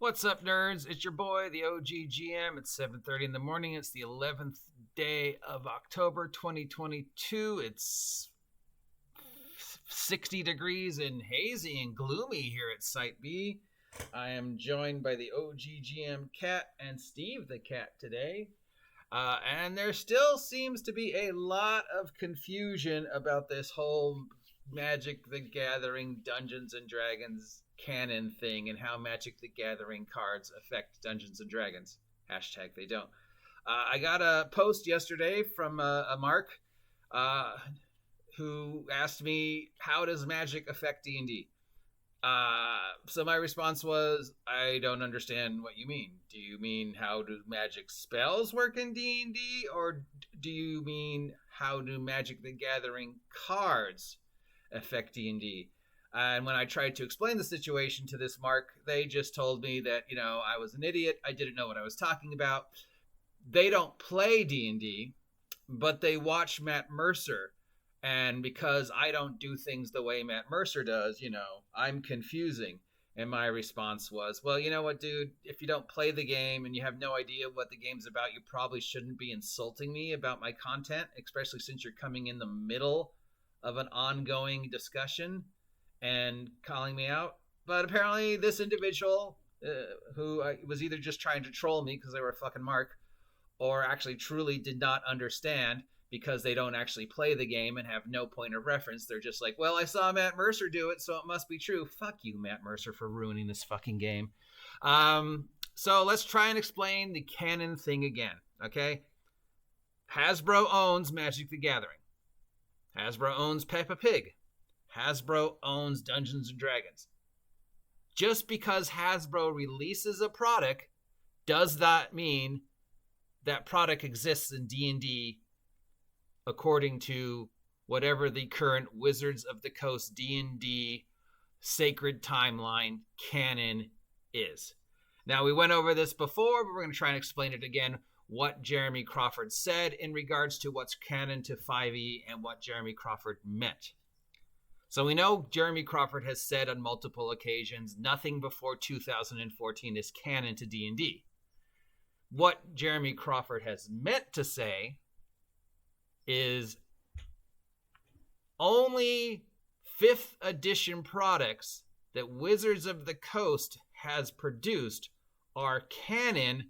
What's up, nerds? It's your boy, the OGGM. It's 7:30 in the morning. It's the 11th day of October 2022. It's 60 degrees and hazy and gloomy here at Site B. I am joined by the OGGM cat and Steve the cat today. And there still seems to be a lot of confusion about this whole Magic the Gathering Dungeons and Dragons canon thing and how Magic the Gathering cards affect Dungeons and Dragons. Hashtag they don't. I got a post yesterday from a Mark who asked me, how does Magic affect D&D? So my response was, I don't understand what you mean. Do you mean how do magic spells work in D&D? Or do you mean how do Magic the Gathering cards affect D&D? And when I tried to explain the situation to this Mark, they just told me that, I was an idiot. I didn't know what I was talking about. They don't play D&D, but they watch Matt Mercer. And because I don't do things the way Matt Mercer does, I'm confusing. And my response was, well, you know what, dude? If you don't play the game and you have no idea what the game's about, you probably shouldn't be insulting me about my content, especially since you're coming in the middle of an ongoing discussion and calling me out. But apparently this individual who was either just trying to troll me because they were a fucking Mark, or actually truly did not understand because they don't actually play the game and have no point of reference. They're just like, well, I saw Matt Mercer do it, so it must be true. Fuck you, Matt Mercer, for ruining this fucking game. So let's try and explain the canon thing again, okay? Hasbro owns Magic the Gathering. Hasbro owns Peppa Pig. Hasbro owns Dungeons & Dragons. Just because Hasbro releases a product does that mean that product exists in D&D according to whatever the current Wizards of the Coast D&D sacred timeline canon is. Now, we went over this before, but we're going to try and explain it again, what Jeremy Crawford said in regards to what's canon to 5e and what Jeremy Crawford meant. So we know Jeremy Crawford has said on multiple occasions, nothing before 2014 is canon to D&D. What Jeremy Crawford has meant to say is only 5th edition products that Wizards of the Coast has produced are canon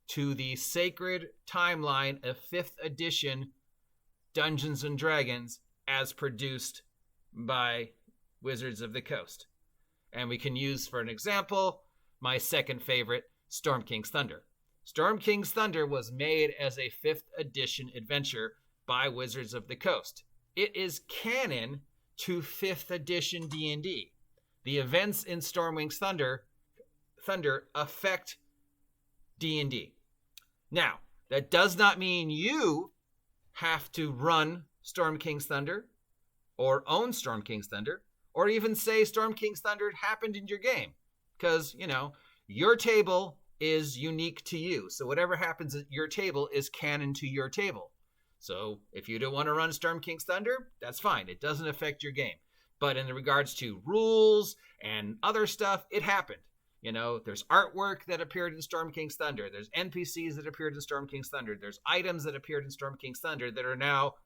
to the sacred timeline of 5th edition Dungeons and Dragons as produced by Wizards of the Coast. And we can use, for an example, my second favorite, Storm King's Thunder. Storm King's Thunder was made as a 5th edition adventure by Wizards of the Coast. It is canon to 5th edition D&D. The events in Stormwing's Thunder affect D&D. Now, that does not mean you have to run Storm King's Thunder or own Storm King's Thunder or even say Storm King's Thunder happened in your game because, your table is unique to you. So whatever happens at your table is canon to your table. So if you don't want to run Storm King's Thunder, that's fine. It doesn't affect your game. But in regards to rules and other stuff, it happened. There's artwork that appeared in Storm King's Thunder. There's NPCs that appeared in Storm King's Thunder. There's items that appeared in Storm King's Thunder that are now,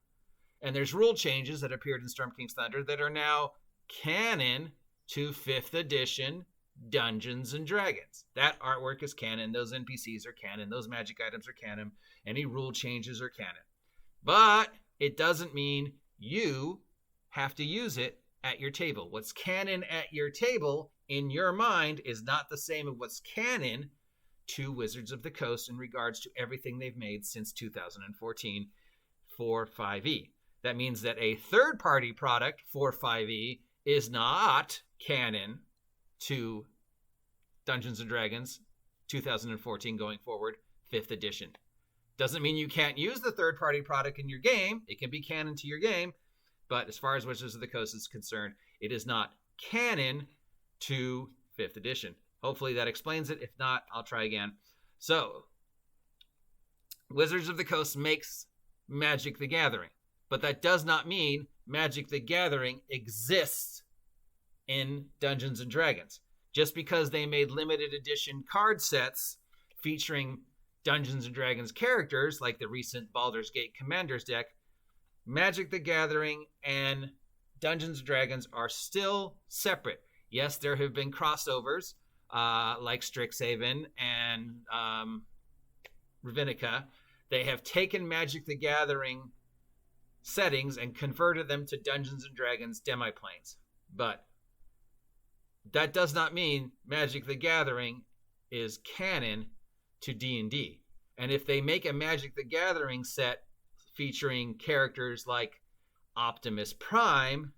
and there's rule changes that appeared in Storm King's Thunder that are now canon to 5th edition Dungeons and Dragons. That artwork is canon. Those NPCs are canon. Those magic items are canon. Any rule changes are canon. But it doesn't mean you have to use it at your table. What's canon at your table in your mind is not the same as what's canon to Wizards of the Coast in regards to everything they've made since 2014 for 5e. That means that a third-party product for 5e is not canon to Dungeons & Dragons 2014 going forward, 5th edition. Doesn't mean you can't use the third-party product in your game. It can be canon to your game. But as far as Wizards of the Coast is concerned, it is not canon to 5th edition. Hopefully that explains it. If not, I'll try again. So, Wizards of the Coast makes Magic the Gathering. But that does not mean Magic the Gathering exists in Dungeons and Dragons. Just because they made limited edition card sets featuring Dungeons and Dragons characters, like the recent Baldur's Gate Commanders deck, Magic the Gathering and Dungeons and Dragons are still separate. Yes, there have been crossovers, like Strixhaven and Ravenica. They have taken Magic the Gathering settings and converted them to Dungeons and Dragons demiplanes. But that does not mean Magic the Gathering is canon to D&D. And if they make a Magic the Gathering set featuring characters like Optimus Prime,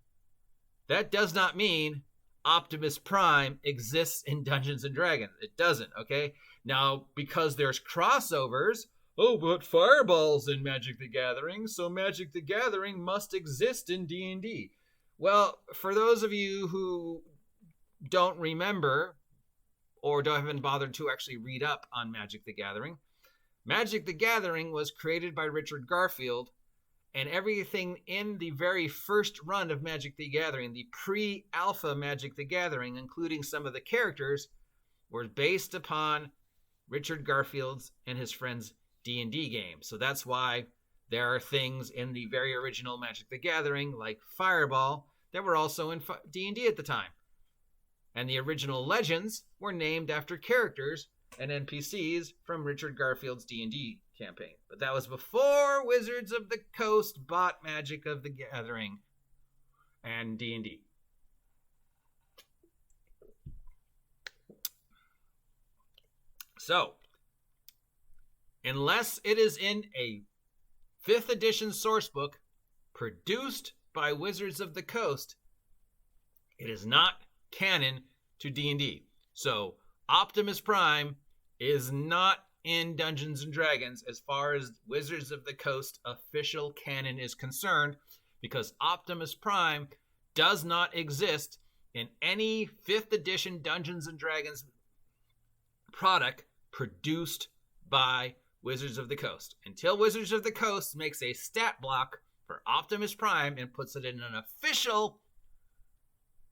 that does not mean Optimus Prime exists in Dungeons and Dragons. It doesn't, okay? Now, because there's crossovers, but Fireball's in Magic the Gathering, so Magic the Gathering must exist in D&D. Well, for those of you who don't remember or haven't bothered to actually read up on Magic the Gathering, Magic the Gathering was created by Richard Garfield, and everything in the very first run of Magic the Gathering, the pre-alpha Magic the Gathering, including some of the characters, were based upon Richard Garfield's and his friends' D&D game. So that's why there are things in the very original Magic the Gathering, like Fireball, that were also in D&D at the time. And the original legends were named after characters and NPCs from Richard Garfield's D&D campaign. But that was before Wizards of the Coast bought Magic of the Gathering and D&D. So, unless it is in a 5th edition sourcebook produced by Wizards of the Coast, it is not canon to D&D. So, Optimus Prime is not in Dungeons and Dragons as far as Wizards of the Coast official canon is concerned, because Optimus Prime does not exist in any 5th edition Dungeons and Dragons product produced by Wizards of the Coast. Until Wizards of the Coast makes a stat block for Optimus Prime and puts it in an official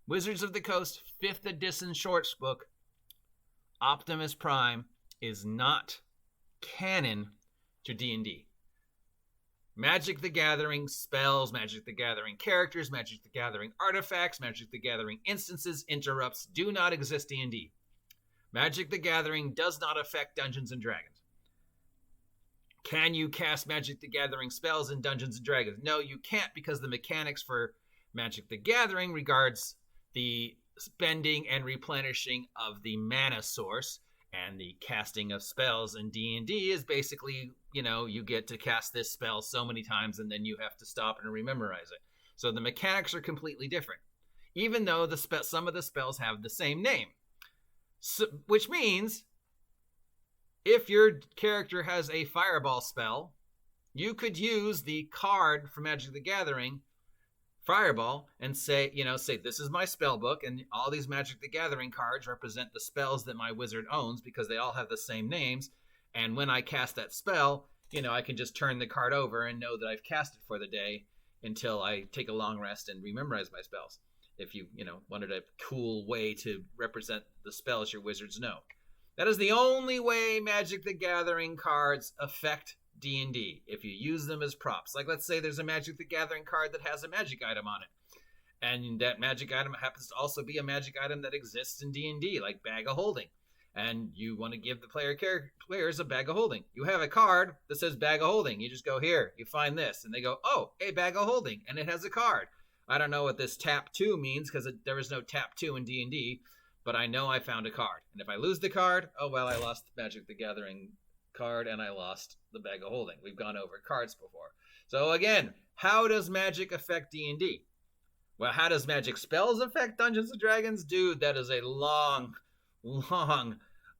Wizards of the Coast 5th edition shorts book, Optimus Prime is not canon to D&D. Magic the Gathering spells, Magic the Gathering characters, Magic the Gathering artifacts, Magic the Gathering instances, interrupts do not exist D&D. Magic the Gathering does not affect Dungeons and Dragons. Can you cast Magic the Gathering spells in Dungeons and Dragons? No, you can't, because the mechanics for Magic the Gathering regards the spending and replenishing of the mana source, and the casting of spells in D&D is basically, you get to cast this spell so many times and then you have to stop and rememorize it. So the mechanics are completely different, even though some of the spells have the same name. So, which means if your character has a Fireball spell, you could use the card for Magic the Gathering, Fireball, and say this is my spell book, and all these Magic the Gathering cards represent the spells that my wizard owns because they all have the same names. And when I cast that spell, I can just turn the card over and know that I've cast it for the day until I take a long rest and rememorize my spells. If you wanted a cool way to represent the spells your wizards know. That is the only way Magic the Gathering cards affect D&D, if you use them as props. Like, let's say there's a Magic the Gathering card that has a magic item on it, and that magic item happens to also be a magic item that exists in D&D, like Bag of Holding, and you want to give the players a Bag of Holding. You have a card that says Bag of Holding. You just go, here, you find this, and they go, oh, a Bag of Holding, and it has a card. I don't know what this tap 2 means, because there is no tap 2 in D&D, but I know I found a card. And if I lose the card, oh well, I lost the Magic the Gathering card and I lost the Bag of Holding. We've gone over cards before. So again, how does Magic affect D&D? Well, how does Magic spells affect Dungeons and Dragons? Dude, that is a long,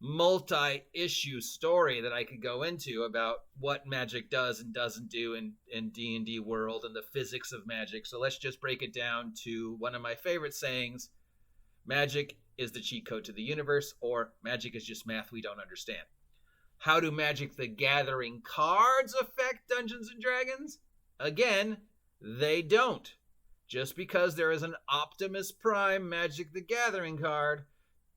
multi-issue story that I could go into about what Magic does and doesn't do in D&D world and the physics of Magic. So let's just break it down to one of my favorite sayings: Magic is the cheat code to the universe, or Magic is just math we don't understand. How do Magic the Gathering cards affect Dungeons and Dragons? Again, they don't. Just because there is an Optimus Prime Magic the Gathering card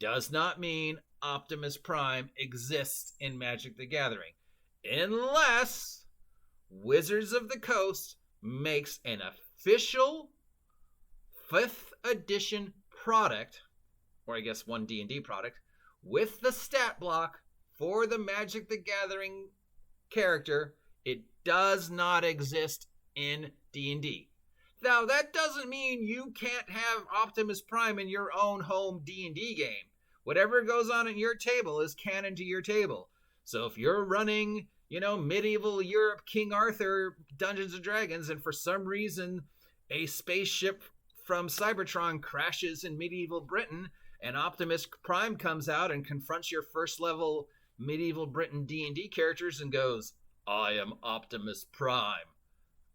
does not mean Optimus Prime exists in Magic the Gathering. Unless Wizards of the Coast makes an official 5th edition product, or I guess one D&D product, with the stat block for the Magic the Gathering character. It does not exist in D&D. Now, that doesn't mean you can't have Optimus Prime in your own home D&D game. Whatever goes on at your table is canon to your table. So if you're running, medieval Europe, King Arthur, Dungeons & Dragons, and for some reason a spaceship from Cybertron crashes in medieval Britain, and Optimus Prime comes out and confronts your first level medieval Britain D&D characters and goes, "I am Optimus Prime.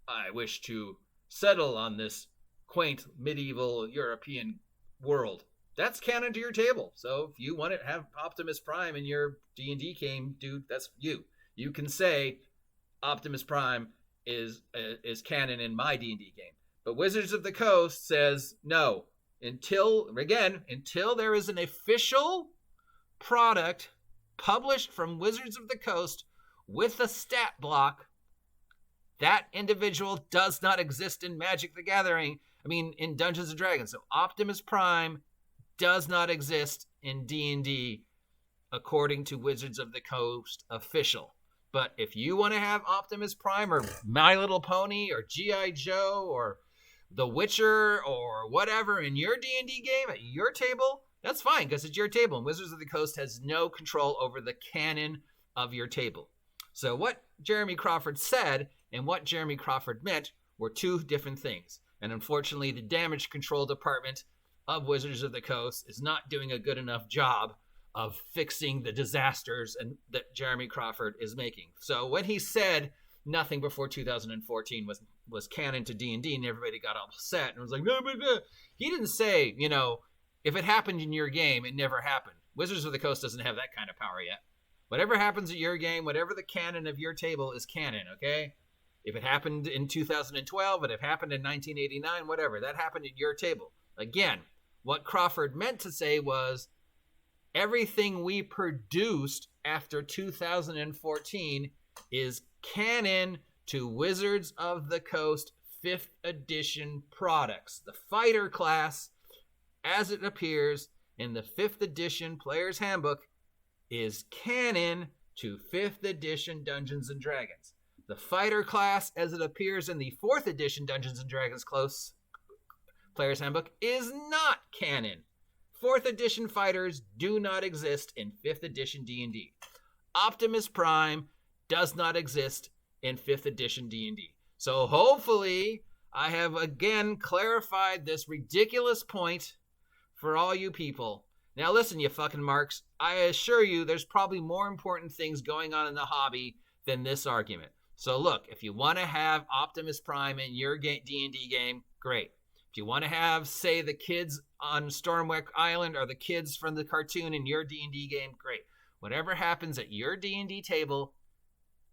I wish to settle on this quaint medieval European world." That's canon to your table. So if you want to have Optimus Prime in your D&D game, dude, that's you. You can say Optimus Prime is canon in my D&D game. But Wizards of the Coast says no. Until there is an official product published from Wizards of the Coast with a stat block, that individual does not exist in Magic the Gathering. In Dungeons & Dragons. So Optimus Prime does not exist in D&D according to Wizards of the Coast official. But if you want to have Optimus Prime or My Little Pony or G.I. Joe or The Witcher or whatever in your D&D game at your table, that's fine because it's your table. And Wizards of the Coast has no control over the canon of your table. So what Jeremy Crawford said and what Jeremy Crawford meant were two different things. And unfortunately, the damage control department of Wizards of the Coast is not doing a good enough job of fixing the disasters that Jeremy Crawford is making. So when he said nothing before 2014 was canon to D&D, and everybody got upset and was like, no, he didn't say, if it happened in your game, it never happened. Wizards of the Coast doesn't have that kind of power yet. Whatever happens at your game, whatever the canon of your table is canon, okay? If it happened in 2012, if it happened in 1989, whatever, that happened at your table. Again, what Crawford meant to say was everything we produced after 2014 is canon to Wizards of the Coast 5th edition products. The fighter class, as it appears in the 5th edition Player's Handbook, is canon to 5th edition Dungeons & Dragons. The fighter class, as it appears in the 4th edition Dungeons & Dragons Player's Handbook, is not canon. 4th edition fighters do not exist in 5th edition D&D. Optimus Prime does not exist in 5th edition D&D. So hopefully I have again clarified this ridiculous point for all you people. Now listen, you fucking marks, I assure you there's probably more important things going on in the hobby than this argument. So look, if you want to have Optimus Prime in your D&D game, great. If you want to have, say, the kids on Stormwick Island or the kids from the cartoon in your D&D game, great. Whatever happens at your D&D table,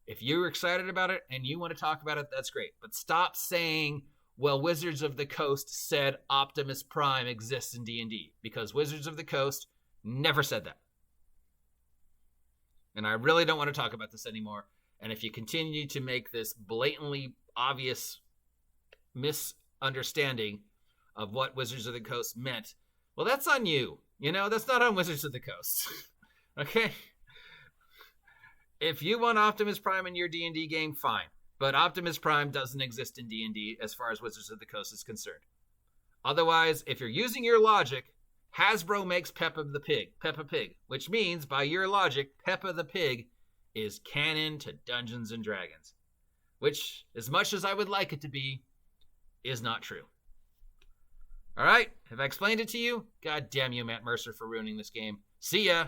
if you're excited about it and you want to talk about it, that's great. But stop saying, well, Wizards of the Coast said Optimus Prime exists in D&D, because Wizards of the Coast never said that. And I really don't want to talk about this anymore. And if you continue to make this blatantly obvious misunderstanding of what Wizards of the Coast meant, well, that's on you. That's not on Wizards of the Coast. Okay? If you want Optimus Prime in your D&D game, fine. But Optimus Prime doesn't exist in D&D as far as Wizards of the Coast is concerned. Otherwise, if you're using your logic, Hasbro makes Peppa Pig, which means, by your logic, Peppa the Pig is canon to Dungeons & Dragons. Which, as much as I would like it to be, is not true. All right, have I explained it to you? God damn you, Matt Mercer, for ruining this game. See ya!